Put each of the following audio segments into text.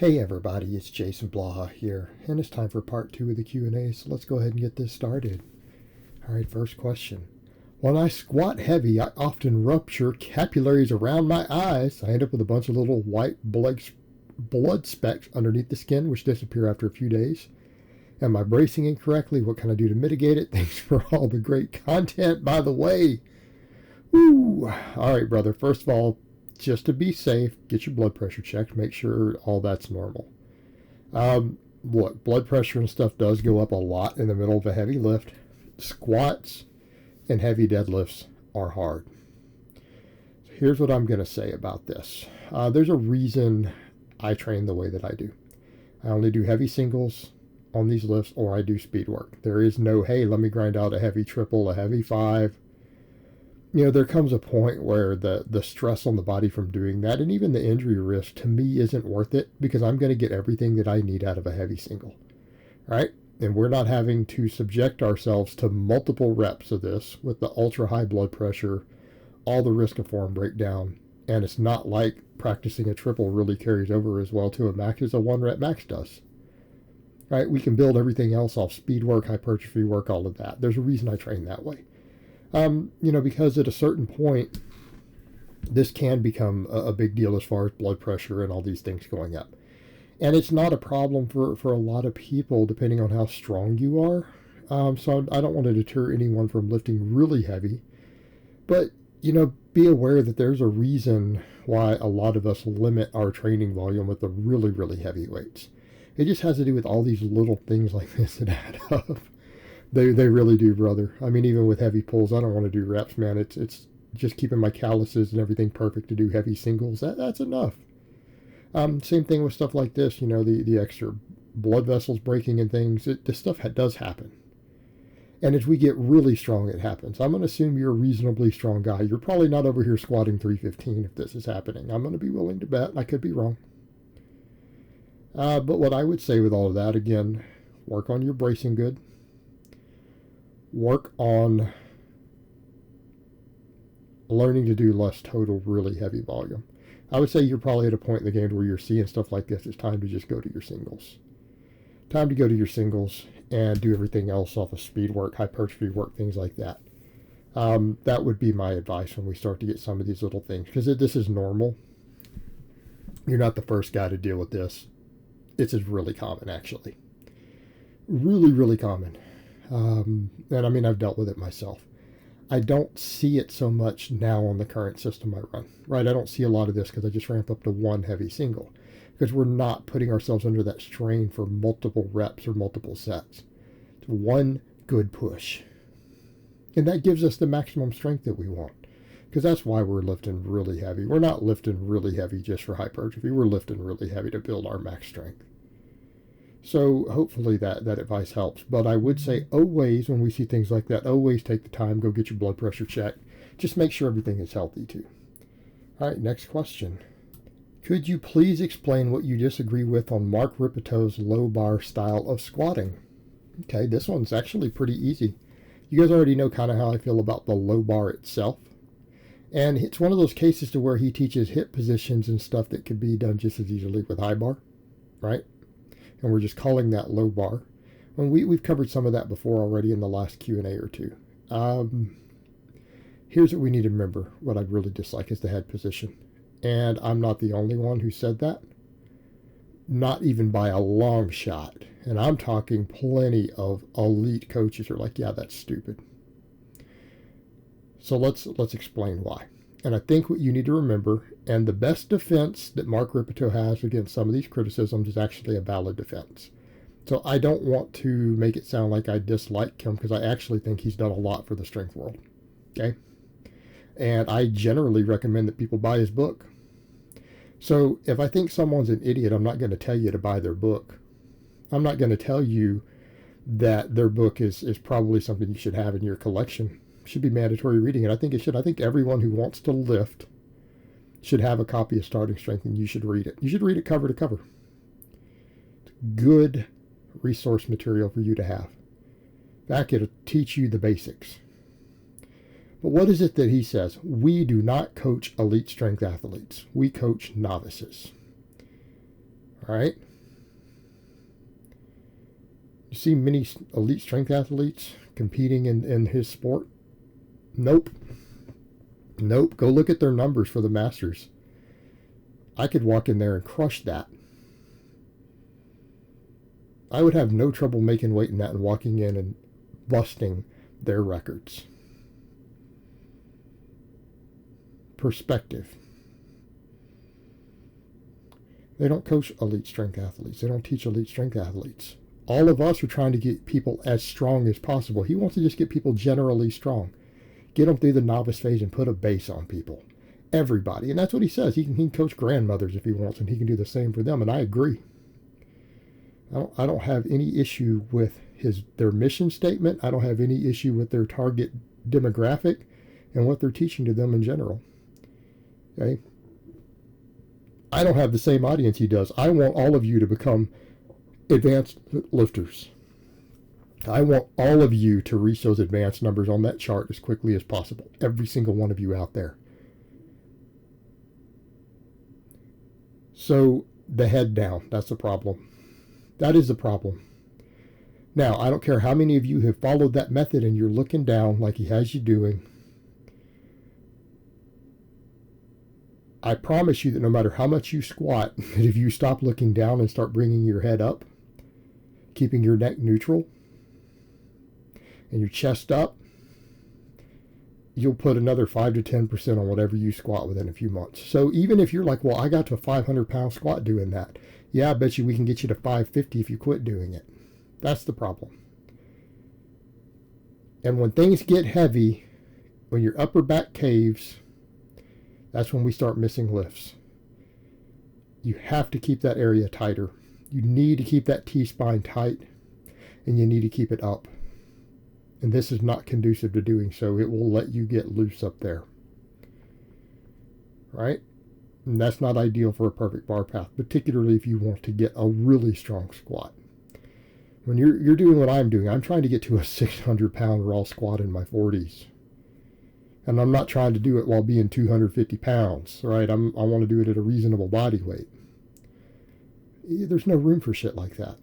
Hey everybody, it's Jason Blaha here, and it's time for part 2 of the Q&A, so let's go ahead and get this started. Alright, first question. When I squat heavy, I often rupture capillaries around my eyes. I end up with a bunch of little white blood specks underneath the skin, which disappear after a few days. Am I bracing incorrectly? What can I do to mitigate it? Thanks for all the great content, by the way. Woo! Alright, brother, first of all, just to be safe, get your blood pressure checked. Make sure all that's normal. Blood pressure and stuff does go up a lot in the middle of a heavy lift. Squats and heavy deadlifts are hard. So here's what I'm going to say about this. There's a reason I train the way that I do. I only do heavy singles on these lifts, or I do speed work. There is no, hey, let me grind out a heavy triple, a heavy five. You know, there comes a point where the stress on the body from doing that, and even the injury risk, to me isn't worth it, because I'm going to get everything that I need out of a heavy single. All right? And we're not having to subject ourselves to multiple reps of this with the ultra high blood pressure, all the risk of form breakdown. And it's not like practicing a triple really carries over as well to a max as a 1-rep max does. All right? We can build everything else off speed work, hypertrophy work, all of that. There's a reason I train that way. Because at a certain point, this can become a big deal as far as blood pressure and all these things going up. And it's not a problem for a lot of people, depending on how strong you are. So I don't want to deter anyone from lifting really heavy. But, be aware that there's a reason why a lot of us limit our training volume with the really, really heavy weights. It just has to do with all these little things like this that add up. They really do, brother. I mean, even with heavy pulls, I don't want to do reps, man. It's just keeping my calluses and everything perfect to do heavy singles. That's enough. Same thing with stuff like this, the extra blood vessels breaking and things. This stuff does happen. And as we get really strong, it happens. I'm going to assume you're a reasonably strong guy. You're probably not over here squatting 315 if this is happening. I'm going to be willing to bet. I could be wrong. But what I would say with all of that, again, work on your bracing good. Work on learning to do less total, really heavy volume. I would say you're probably at a point in the game where you're seeing stuff like this. It's time to just go to your singles. Time to go to your singles and do everything else off of speed work, hypertrophy work, things like that. That would be my advice when we start to get some of these little things, because this is normal. You're not the first guy to deal with this. It's really common, actually. Really, really common. And I mean, I've dealt with it myself. I don't see it so much now on the current system I run, right? I don't see a lot of this because I just ramp up to one heavy single, because we're not putting ourselves under that strain for multiple reps or multiple sets. It's one good push. And that gives us the maximum strength that we want, because that's why we're lifting really heavy. We're not lifting really heavy just for hypertrophy. We're lifting really heavy to build our max strength. So hopefully that advice helps. But I would say always, when we see things like that, always take the time, go get your blood pressure checked. Just make sure everything is healthy too. All right, next question. Could you please explain what you disagree with on Mark Ripeto's low bar style of squatting? Okay, this one's actually pretty easy. You guys already know kind of how I feel about the low bar itself. And it's one of those cases to where he teaches hip positions and stuff that could be done just as easily with high bar, right? And we're just calling that low bar. And we've covered some of that before already in the last Q&A or two. Here's what we need to remember. What I'd really dislike is the head position. And I'm not the only one who said that. Not even by a long shot. And I'm talking plenty of elite coaches are like, yeah, that's stupid. So let's explain why. And I think what you need to remember, and the best defense that Mark Rippetoe has against some of these criticisms is actually a valid defense. So I don't want to make it sound like I dislike him, because I actually think he's done a lot for the strength world. Okay? And I generally recommend that people buy his book. So if I think someone's an idiot, I'm not going to tell you to buy their book. I'm not going to tell you that their book is probably something you should have in your collection. Should be mandatory reading, and I think it should. I think everyone who wants to lift should have a copy of Starting Strength, and you should read it. You should read it cover to cover. It's good resource material for you to have. That could teach you the basics. But what is it that he says? We do not coach elite strength athletes. We coach novices. All right. You see many elite strength athletes competing in his sport? Nope. Nope. Go look at their numbers for the Masters. I could walk in there and crush that. I would have no trouble making weight in that and walking in and busting their records. Perspective. They don't coach elite strength athletes. They don't teach elite strength athletes. All of us are trying to get people as strong as possible. He wants to just get people generally strong. Get them through the novice phase and put a base on people. Everybody. And that's what he says. He can coach grandmothers if he wants, and he can do the same for them. And I agree. I don't have any issue with their mission statement. I don't have any issue with their target demographic and what they're teaching to them in general. Okay? I don't have the same audience he does. I want all of you to become advanced lifters. I want all of you to reach those advanced numbers on that chart as quickly as possible. Every single one of you out there. So the head down, that's the problem. That is the problem. Now, I don't care how many of you have followed that method and you're looking down like he has you doing. I promise you that no matter how much you squat, that if you stop looking down and start bringing your head up, keeping your neck neutral, and your chest up, you'll put another 5 to 10% on whatever you squat within a few months. So even if you're like, well, I got to a 500-pound squat doing that. Yeah, I bet you we can get you to 550 if you quit doing it. That's the problem. And when things get heavy, when your upper back caves, that's when we start missing lifts. You have to keep that area tighter. You need to keep that T-spine tight, and you need to keep it up. And this is not conducive to doing so. It will let you get loose up there. Right? And that's not ideal for a perfect bar path, particularly if you want to get a really strong squat. When you're doing what I'm doing, I'm trying to get to a 600-pound raw squat in my 40s. And I'm not trying to do it while being 250 pounds, right? I want to do it at a reasonable body weight. There's no room for shit like that.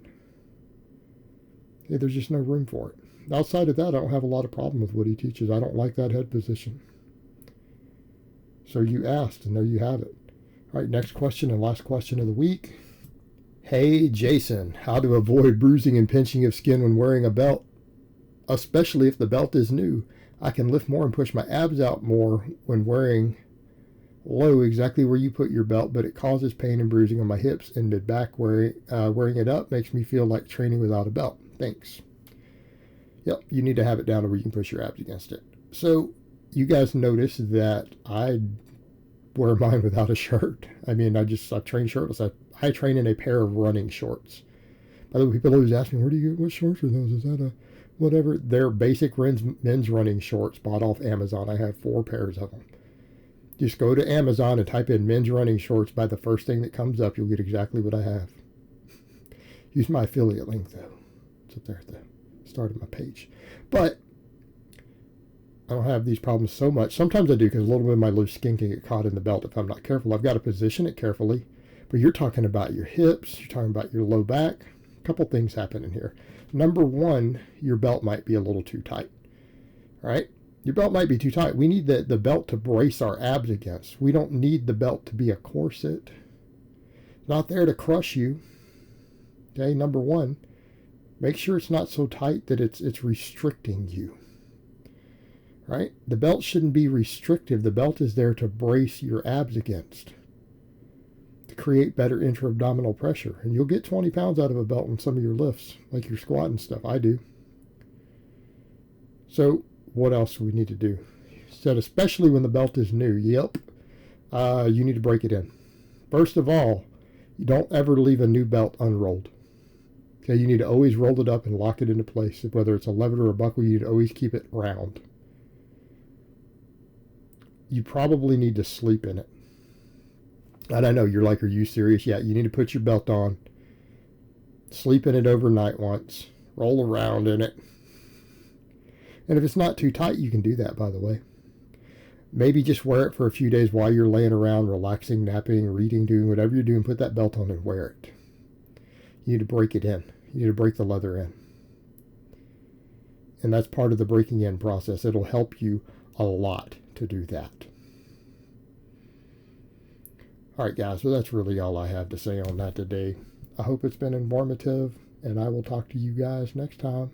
There's just no room for it. Outside of that, I don't have a lot of problem with what he teaches. I don't like that head position. So you asked, and there you have it. All right, next question and last question of the week. Hey, Jason, how to avoid bruising and pinching of skin when wearing a belt, especially if the belt is new. I can lift more and push my abs out more when wearing low exactly where you put your belt, but it causes pain and bruising on my hips and mid-back. Wearing it up makes me feel like training without a belt. Thanks. Yep, you need to have it down to where you can push your abs against it. So you guys notice that I wear mine without a shirt. I mean, I train shirtless. I train in a pair of running shorts. By the way, people always ask me, what shorts are those? Is that a whatever? They're basic men's running shorts bought off Amazon. I have 4 pairs of them. Just go to Amazon and type in men's running shorts. By the first thing that comes up, you'll get exactly what I have. Use my affiliate link, though. It's up there at the start of my page. But I don't have these problems so much. Sometimes I do, because a little bit of my loose skin can get caught in the belt if I'm not careful. I've got to position it carefully. But you're talking about your hips. You're talking about your low back. A couple things happening here. Number one, your belt might be a little too tight. All right? Your belt might be too tight. We need the belt to brace our abs against. We don't need the belt to be a corset. It's not there to crush you. Okay, number one, make sure it's not so tight that it's restricting you. Right? The belt shouldn't be restrictive. The belt is there to brace your abs against, to create better intra-abdominal pressure. And you'll get 20 pounds out of a belt in some of your lifts, like your squat and stuff. I do. So what else do we need to do? Said especially when the belt is new. Yep. You need to break it in. First of all, you don't ever leave a new belt unrolled. Okay, you need to always roll it up and lock it into place. Whether it's a lever or a buckle, you need to always keep it round. You probably need to sleep in it. And I know you're like, are you serious? Yeah, you need to put your belt on, sleep in it overnight once, roll around in it. And if it's not too tight, you can do that, by the way. Maybe just wear it for a few days while you're laying around, relaxing, napping, reading, doing whatever you're doing. Put that belt on and wear it. You need to break it in. You need to break the leather in. And that's part of the breaking in process. It'll help you a lot to do that. All right, guys, so that's really all I have to say on that today. I hope it's been informative, and I will talk to you guys next time.